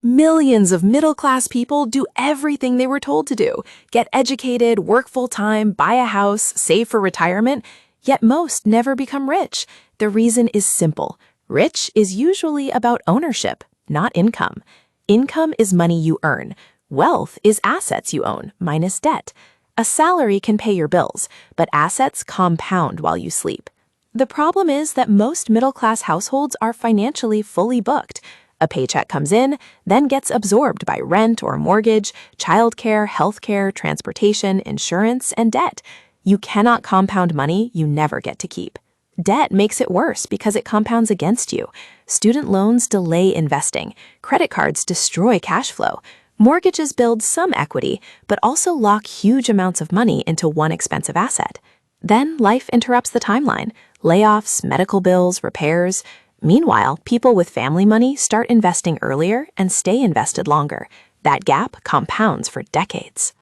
Millions of middle-class people do everything they were told to do: get educated, work full-time, buy a house, save for retirement, yet most never become rich. The reason is simple. Rich is usually about ownership, not income. Income is money you earn. Wealth is assets you own, minus debt. A salary can pay your bills, but assets compound while you sleep. The problem is that most middle-class households are financially fully booked. A paycheck comes in, then gets absorbed by rent or mortgage, childcare, healthcare, transportation, insurance, and debt. You cannot compound money you never get to keep. Debt makes it worse because it compounds against you. Student loans delay investing. Credit cards destroy cash flow. Mortgages build some equity, but also lock huge amounts of money into one expensive asset. Then life interrupts the timeline. Layoffs, medical bills, repairs. Meanwhile, people with family money start investing earlier and stay invested longer. That gap compounds for decades.